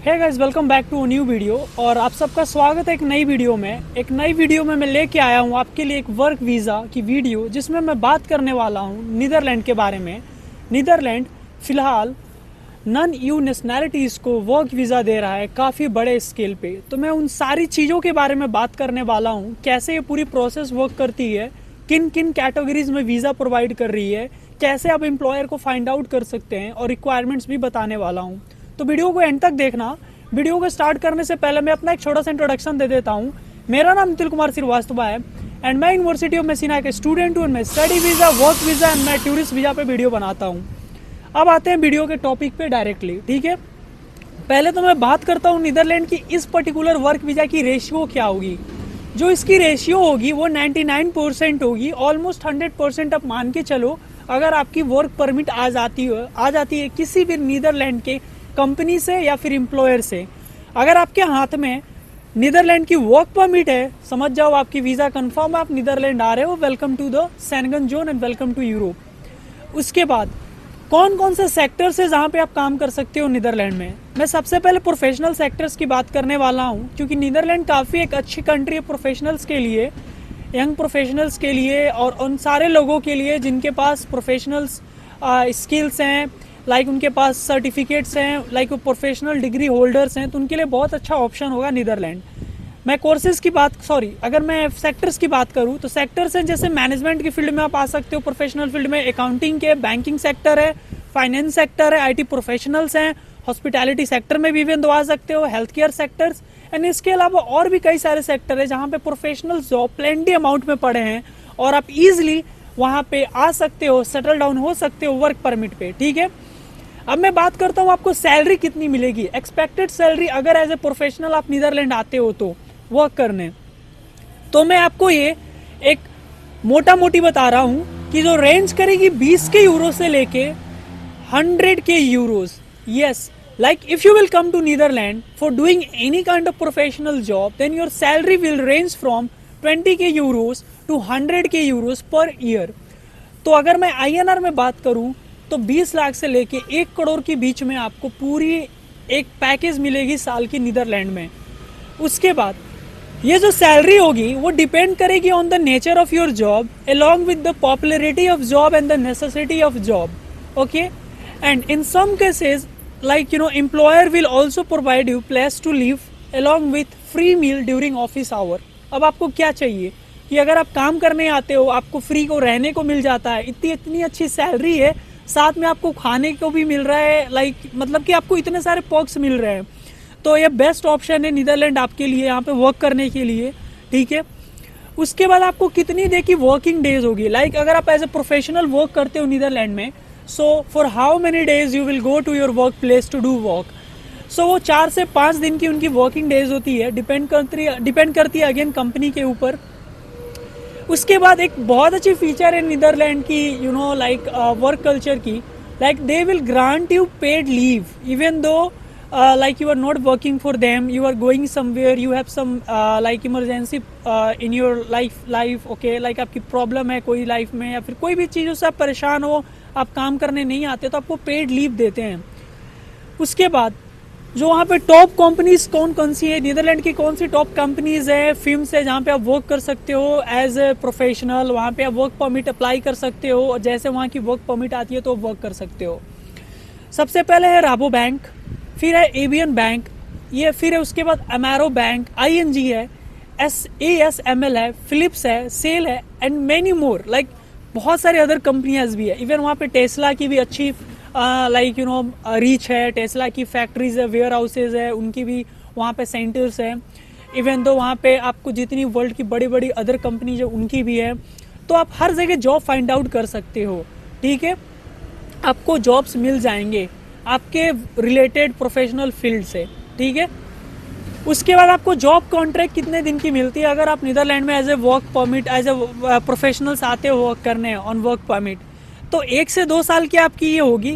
Hey guys, welcome back to new video. और आप सबका स्वागत है एक नई वीडियो में मैं लेके आया हूँ आपके लिए एक वर्क वीज़ा की वीडियो, जिसमें मैं बात करने वाला हूँ नीदरलैंड के बारे में। नीदरलैंड फ़िलहाल नॉन यू नेशनैलिटीज़ को वर्क वीज़ा दे रहा है काफ़ी बड़े स्केल पे। तो मैं उन सारी चीज़ों के बारे में बात करने वाला हूँ, कैसे ये पूरी प्रोसेस वर्क करती है, किन किन कैटेगरीज में वीज़ा प्रोवाइड कर रही है, कैसे आप एम्प्लॉयर को फाइंड आउट कर सकते हैं, और रिक्वायरमेंट्स भी बताने वाला हूँ। तो वीडियो को एंड तक देखना। वीडियो को स्टार्ट करने से पहले मैं अपना एक छोटा सा इंट्रोडक्शन दे देता हूँ। मेरा नाम नितिल कुमार श्रीवास्तव है एंड मैं यूनिवर्सिटी ऑफ मेसिना का स्टूडेंट हूँ। मैं study visa, work visa and मैं टूरिस्ट वीज़ा पे वीडियो बनाता हूँ। अब आते हैं वीडियो के टॉपिक पे डायरेक्टली, ठीक है। पहले तो मैं बात करता हूँ नीदरलैंड की इस पर्टिकुलर वर्क वीज़ा की रेशियो क्या होगी। जो इसकी रेशियो होगी वो 99% होगी, ऑलमोस्ट 100% आप मान के चलो। अगर आपकी वर्क परमिट आ जाती है किसी भी नीदरलैंड के कंपनी से या फिर एम्प्लॉयर से, अगर आपके हाथ में नीदरलैंड की वर्क परमिट है, समझ जाओ आपकी वीज़ा कंफर्म है, आप नीदरलैंड आ रहे हो। Welcome to the Schengen zone and welcome to Europe. उसके बाद कौन कौन से सेक्टर्स है जहाँ पे आप काम कर सकते हो नीदरलैंड में। मैं सबसे पहले प्रोफेशनल सेक्टर्स की बात करने वाला हूँ, क्योंकि नीदरलैंड काफ़ी एक अच्छी कंट्री है प्रोफेशनल्स के लिए, यंग प्रोफेशनल्स के लिए, और उन सारे लोगों के लिए जिनके पास प्रोफेशनल्स स्किल्स हैं, लाइक उनके पास सर्टिफिकेट्स हैं, लाइक वो प्रोफेशनल डिग्री होल्डर्स हैं, तो उनके लिए बहुत अच्छा ऑप्शन होगा नीदरलैंड। मैं कोर्सेज की बात अगर मैं सेक्टर्स की बात करूं तो सेक्टर्स हैं जैसे मैनेजमेंट की फील्ड में आप आ सकते हो, प्रोफेशनल फील्ड में अकाउंटिंग के, बैंकिंग सेक्टर है, फाइनेंस सेक्टर है, आईटी प्रोफेशनल्स हैं, हॉस्पिटैलिटी सेक्टर में भी इवन आ सकते हो, हेल्थ केयर सेक्टर्स एंड इसके अलावा और भी कई सारे सेक्टर है जहाँ पे प्रोफेशनल जॉब प्लेंटी अमाउंट में पड़े हैं और आप ईजिली वहाँ पे आ सकते हो, सेटल डाउन हो सकते हो वर्क परमिट पे, ठीक है। अब मैं बात करता हूँ आपको सैलरी कितनी मिलेगी, एक्सपेक्टेड सैलरी अगर एज ए प्रोफेशनल आप नीदरलैंड आते हो तो वर्क करने। तो मैं आपको ये एक मोटा मोटी बता रहा हूँ कि जो रेंज करेगी 20 के यूरो से लेके 100 के euros. Yes, like if you will come to Netherlands for doing any kind of professional job, then your salary will range from 20k euros to 100k euros per year। तो अगर मैं INR में बात करूं तो 20 लाख से लेके 1 करोड़ के बीच में आपको पूरी एक पैकेज मिलेगी साल की नीदरलैंड में। उसके बाद ये जो सैलरी होगी वो डिपेंड करेगी on the nature of your job along with the popularity of job and the necessity of job, okay. And in some cases like employer will also provide you place to live along with free meal during office hour। अब आपको क्या चाहिए कि अगर आप काम करने आते हो आपको फ्री को रहने को मिल जाता है, इतनी अच्छी सैलरी है, साथ में आपको खाने को भी मिल रहा है, मतलब कि आपको इतने सारे पर्क्स मिल रहे हैं। तो ये बेस्ट ऑप्शन है नीदरलैंड आपके लिए यहाँ पे वर्क करने के लिए, ठीक है। उसके बाद आपको कितनी डे की वर्किंग डेज होगी, अगर आप एज ए प्रोफेशनल वर्क करते हो नीदरलैंड में, so for how many days you will go to your work place to do work। so वो 4 से 5 दिन की उनकी वर्किंग डेज होती है, डिपेंड करती है अगेन कंपनी के ऊपर। उसके बाद एक बहुत अच्छी फीचर है नीदरलैंड की वर्क कल्चर की, they will grant you paid leave even though you are not working for them, you are going somewhere, you have some emergency in your life, okay, आपकी प्रॉब्लम है कोई life में या फिर कोई भी चीज़ों से आप परेशान हो, आप काम करने नहीं आते, तो आपको पेड लीव देते हैं। उसके बाद जो वहाँ पे टॉप कंपनीज कौन कौन सी है, नीदरलैंड की कौन सी टॉप कंपनीज है, फिल्म्स है जहाँ पे आप वर्क कर सकते हो एज ए प्रोफेशनल, वहाँ पे आप वर्क परमिट अप्लाई कर सकते हो और जैसे वहाँ की वर्क परमिट आती है तो वर्क कर सकते हो। सबसे पहले है राबो बैंक, फिर है एबियन बैंक, ये फिर है उसके बाद अमेरो बैंक, ING है, ASML है, फिलिप्स है, सेल है एंड मैनी मोर, बहुत सारे अदर कंपनियाज भी है। इवन वहाँ पे टेस्ला की भी अच्छी रीच है, टेस्ला की फैक्ट्रीज है, वेयर हाउसेज है, उनकी भी वहाँ पे सेंटर्स है। इवन तो वहाँ पे आपको जितनी वर्ल्ड की बड़ी बड़ी अदर कंपनीज है उनकी भी है, तो आप हर जगह जॉब फाइंड आउट कर सकते हो, ठीक है। आपको जॉब्स मिल जाएंगे आपके रिलेटेड प्रोफेशनल फील्ड से, ठीक है। उसके बाद आपको जॉब कॉन्ट्रैक्ट कितने दिन की मिलती है अगर आप नीदरलैंड में as a work permit, as a professionals आते हो वर्क करने ऑन वर्क परमिट, तो 1 से 2 साल की आपकी ये होगी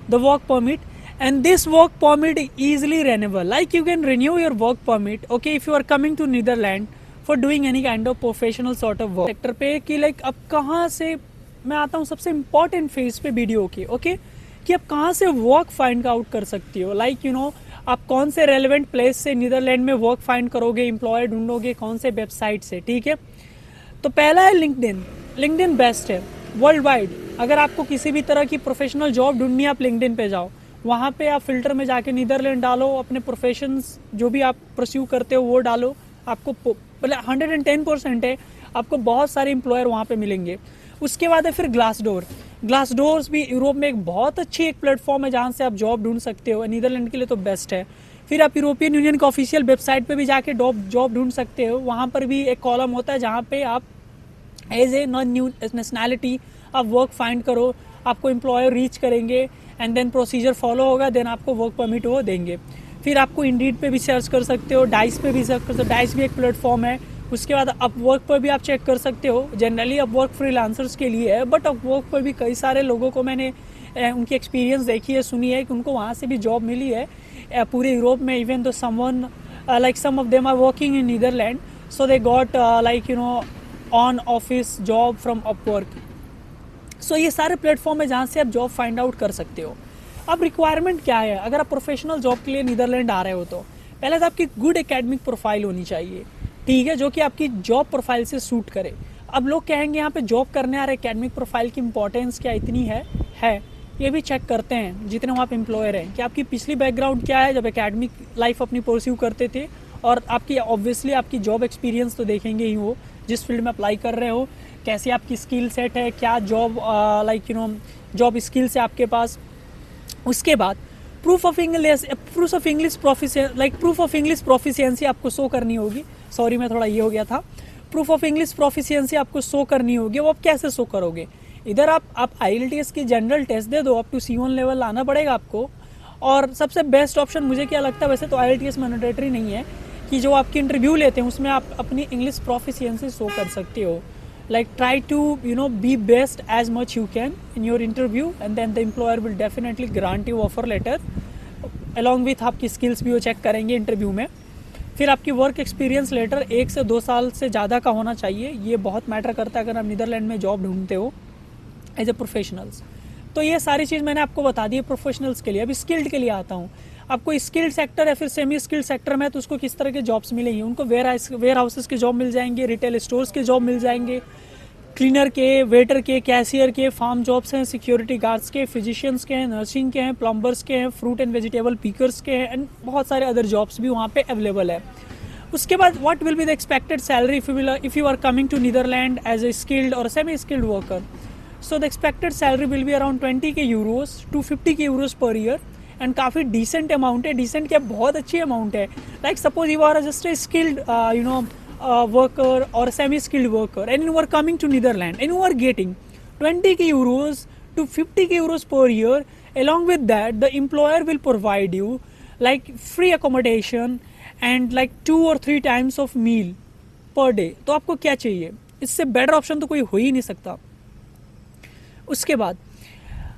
the work permit. And this work permit easily renewable, you can renew your work permit, okay, if you are coming to Netherland for doing any kind of professional sort of work sector पे। कि अब कहाँ से मैं आता हूँ सबसे important phase पे वीडियो की, ओके, कि आप कहाँ से वर्क फाइंड आउट कर सकती हो। आप कौन से रेलेवेंट प्लेस से नीदरलैंड में वर्क फाइंड करोगे, एम्प्लॉयर ढूंढोगे कौन से वेबसाइट से, ठीक है। तो पहला है लिंक्डइन। लिंक्डइन बेस्ट है वर्ल्ड वाइड। अगर आपको किसी भी तरह की प्रोफेशनल जॉब ढूंढनी है, आप लिंक्डइन पे जाओ, वहाँ पे आप फिल्टर में जाके नीदरलैंड डालो, अपने प्रोफेशंस जो भी आप परस्यू करते हो वो डालो, आपको मतलब 110% है, आपको बहुत सारे एम्प्लॉयर वहाँ पे मिलेंगे। उसके बाद है फिर ग्लासडोर। ग्लासडोर्स भी यूरोप में एक बहुत अच्छी एक प्लेटफॉर्म है जहाँ से आप जॉब ढूंढ सकते हो, नीदरलैंड के लिए तो बेस्ट है। फिर आप यूरोपियन यूनियन का ऑफिशियल वेबसाइट पे भी जाके जॉब ढूंढ सकते हो, वहाँ पर भी एक कॉलम होता है जहाँ पे आप as a non new nationality आप वर्क फाइंड करो, आपको एम्प्लॉयर रीच करेंगे एंड देन प्रोसीजर फॉलो होगा, देन आपको वर्क परमिट वो देंगे। फिर आपको इंडीड पे भी सर्च कर सकते हो, डाइस पे भी सर्च कर सकते हो, डाइस भी एक प्लेटफॉर्म है। उसके बाद अपवर्क पर भी आप चेक कर सकते हो, जनरली अपवर्क फ्रीलांसर्स के लिए है, बट अपवर्क पर भी कई सारे लोगों को मैंने उनकी एक्सपीरियंस देखी है, सुनी है कि उनको वहाँ से भी जॉब मिली है पूरे यूरोप में। Even though someone like some of them are working in Netherlands, so they got like you know on office job from Upwork. So ये सारे प्लेटफॉर्म है जहाँ से आप जॉब फाइंड आउट कर सकते हो। अब रिक्वायरमेंट क्या है अगर आप प्रोफेशनल जॉब के लिए नीदरलैंड आ रहे हो? तो पहले तो आपकी गुड एकेडमिक प्रोफाइल होनी चाहिए, ठीक है, जो कि आपकी जॉब प्रोफाइल से सूट करे। अब लोग कहेंगे यहाँ पे जॉब करने आ रहे, एकेडमिक प्रोफाइल की इंपॉर्टेंस क्या इतनी है ये भी चेक करते हैं जितने वहाँ पे एम्प्लॉयर हैं कि आपकी पिछली बैकग्राउंड क्या है जब एकेडमिक लाइफ अपनी परस्यू करते थे, और आपकी ऑब्वियसली आपकी जॉब एक्सपीरियंस तो देखेंगे ही वो, जिस फील्ड में अप्लाई कर रहे हो, कैसी आपकी स्किल सेट है, क्या job like you no job skills है आपके पास। उसके बाद प्रूफ ऑफ इंग्लिश प्रोफिशिएंसी आपको शो करनी होगी। सॉरी मैं थोड़ा ये हो गया था। प्रूफ ऑफ इंग्लिश प्रोफिशिएंसी आपको शो करनी होगी। वो आप कैसे शो करोगे? इधर आप IELTS की जनरल टेस्ट दे दो, अप टू C1 लेवल लाना पड़ेगा आपको। और सबसे बेस्ट ऑप्शन मुझे क्या लगता है, वैसे तो IELTS मैंडेटरी नहीं है, कि जो आपकी इंटरव्यू लेते हैं उसमें आप अपनी इंग्लिश प्रोफिशिएंसी शो कर सकते हो। Like try to be best as much you can in your interview and then the employer will definitely grant you offer letter along with आपकी स्किल्स भी वो चेक करेंगे इंटरव्यू में। फिर आपकी वर्क एक्सपीरियंस लेटर 1 से 2 साल से ज़्यादा का होना चाहिए, ये बहुत मैटर करता है अगर आप नीदरलैंड में जॉब ढूंढते हो एज ए प्रोफेशनल्स। तो ये सारी चीज़ मैंने आपको बता दी है प्रोफेशनल्स के लिए। अभी स्किल्ड के लिए आता हूँ। आपको स्किल्ड सेक्टर या फिर सेमी स्किल्ड सेक्टर में तो उसको किस तरह के जॉब्स मिलेंगे? उनको वेयर हाउसेस के जॉब मिल जाएंगे, रिटेल स्टोर्स के जॉब मिल जाएंगे, क्लीनर के, वेटर के, कैशियर के, फार्म जॉब्स हैं, सिक्योरिटी गार्ड्स के, फिजिशियंस के हैं, नर्सिंग के हैं, प्लम्बर्स के हैं, फ्रूट एंड वेजिटेबल पिकर्स के हैं, एंड बहुत सारे अदर जॉब्स भी वहाँ पे अवेलेबल है। उसके बाद what will be the expected salary if you are coming to Netherlands as a skilled और semi skilled worker? So the expected salary will be around 20 euros to 50 euros per year, and काफ़ी decent amount है। Decent क्या, बहुत अच्छी amount है। Like suppose you are just a skilled worker or semi-skilled worker and you are coming to Netherlands and you are getting 20 euros to 50 euros per year. Along with that, the employer will provide you like free accommodation and like 2 or 3 times of meal per day. तो आपको क्या चाहिए? इससे better option तो कोई हो ही नहीं सकता। उसके बाद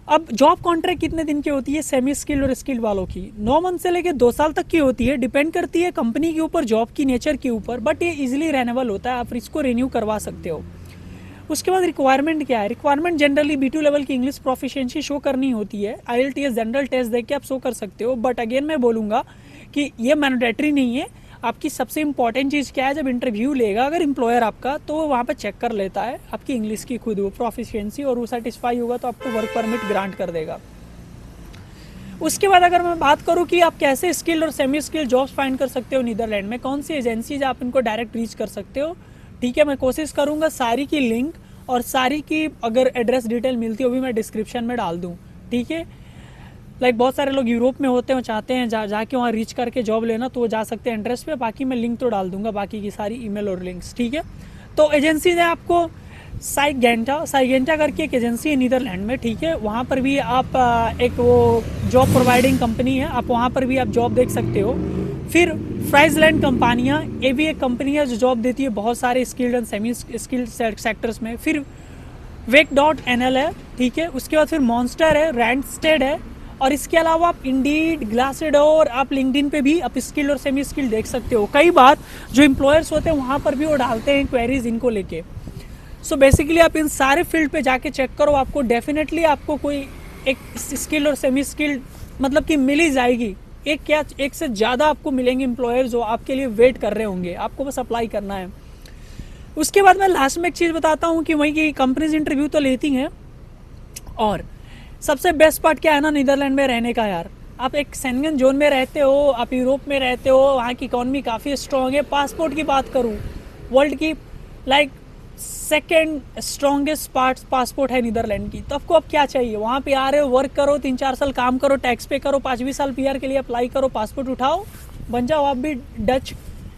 अब जॉब कॉन्ट्रैक्ट कितने दिन की होती है सेमी स्किल्ड और स्किल्ड वालों की? 9 मंथ से लेकर 2 साल तक की होती है। डिपेंड करती है कंपनी के ऊपर, जॉब की नेचर के ऊपर, बट ये इजीली रेन्यूएबल होता है, आप इसको रिन्यू करवा सकते हो। उसके बाद रिक्वायरमेंट क्या है? रिक्वायरमेंट जनरली B2 लेवल की इंग्लिश प्रोफिशिएंसी शो करनी होती है। IELTS जनरल टेस्ट देख के आप शो कर सकते हो, बट अगेन मैं बोलूँगा कि ये मैंडेटरी नहीं है। आपकी सबसे इंपॉर्टेंट चीज़ क्या है, जब इंटरव्यू लेगा अगर एम्प्लॉयर आपका, तो वो वहाँ पर चेक कर लेता है आपकी इंग्लिश की खुद वो प्रोफिशिएंसी, और वो सेटिस्फाई होगा तो आपको वर्क परमिट ग्रांट कर देगा। उसके बाद अगर मैं बात करूँ कि आप कैसे स्किल्ड और सेमी स्किल्ड जॉब्स फाइंड कर सकते हो नीदरलैंड में, कौन सी एजेंसीज आप इनको डायरेक्ट रीच कर सकते हो, ठीक है, मैं कोशिश करूँगा सारी की लिंक और सारी की अगर एड्रेस डिटेल मिलती हो भी मैं डिस्क्रिप्शन में डाल दूँ, ठीक है। लाइक बहुत सारे लोग यूरोप में होते हैं, चाहते हैं जाके वहाँ रीच करके जॉब लेना, तो वो जा सकते हैं एड्रेस पे। बाकी मैं लिंक तो डाल दूंगा, बाकी की सारी ईमेल और लिंक्स, ठीक है। तो एजेंसीज है आपको साइगेंटा करके एक एजेंसी है नीदरलैंड में, ठीक है। वहाँ पर भी आप एक वो जॉब प्रोवाइडिंग कंपनी है, आप वहाँ पर भी आप जॉब देख सकते हो। फिर फ्राइजलैंड कंपनियाँ, ये भी एक कंपनी है जो जॉब देती है बहुत सारे skilled and semi skilled sectors में। फिर Wake.nl है, ठीक है। उसके बाद फिर मॉन्स्टर है, रैंडस्टेड है, और इसके अलावा आप इंडीड, ग्लासडोर, आप लिंक्डइन पे भी आप स्किल्ड और सेमी स्किल्ड देख सकते हो। कई बार जो एम्प्लॉयर्स होते हैं वहाँ पर भी वो डालते हैं क्वेरीज इनको लेके। सो बेसिकली आप इन सारे फील्ड पे जाके चेक करो, आपको डेफिनेटली आपको कोई एक स्किल्ड और सेमी स्किल्ड मतलब कि मिल ही जाएगी एक से ज़्यादा आपको मिलेंगे एम्प्लॉयर जो आपके लिए वेट कर रहे होंगे, आपको बस अप्लाई करना है। उसके बाद मैं लास्ट में एक चीज़ बताता हूँ कि वहीं की कंपनीज इंटरव्यू तो लेती हैं, और सबसे बेस्ट पार्ट क्या है ना नीदरलैंड में रहने का यार, आप एक शेंगन जोन में रहते हो, आप यूरोप में रहते हो, वहाँ की इकॉनमी काफ़ी स्ट्रॉन्ग है। पासपोर्ट की बात करूँ, वर्ल्ड की लाइक सेकेंड स्ट्रॉन्गेस्ट पासपोर्ट है नीदरलैंड की। तो आपको अब क्या चाहिए, वहाँ पे आ रहे हो, वर्क करो, 3-4 साल काम करो, टैक्स पे करो, 5-20 साल PR के लिए अप्लाई करो, पासपोर्ट उठाओ, बन जाओ आप भी डच,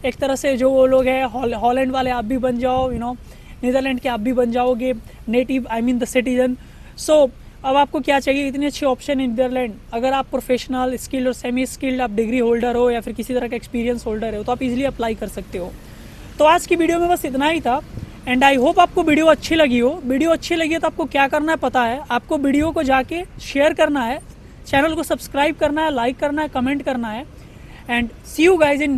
एक तरह से जो वो लोग हैं हॉलैंड वाले, आप भी बन जाओ, नीदरलैंड के आप भी बन जाओगे नेटिव, I mean the citizen. So अब आपको क्या चाहिए, इतनी अच्छी ऑप्शन है नीदरलैंड। अगर आप प्रोफेशनल, स्किल्ड और सेमी स्किल्ड, आप डिग्री होल्डर हो या फिर किसी तरह का एक्सपीरियंस होल्डर हो, तो आप इजीली अप्लाई कर सकते हो। तो आज की वीडियो में बस इतना ही था, एंड आई होप आपको वीडियो अच्छी लगी हो। वीडियो अच्छी लगी है तो आपको क्या करना है पता है, आपको वीडियो को जाके शेयर करना है, चैनल को सब्सक्राइब करना है, लाइक करना है, कमेंट करना है, and see you guys in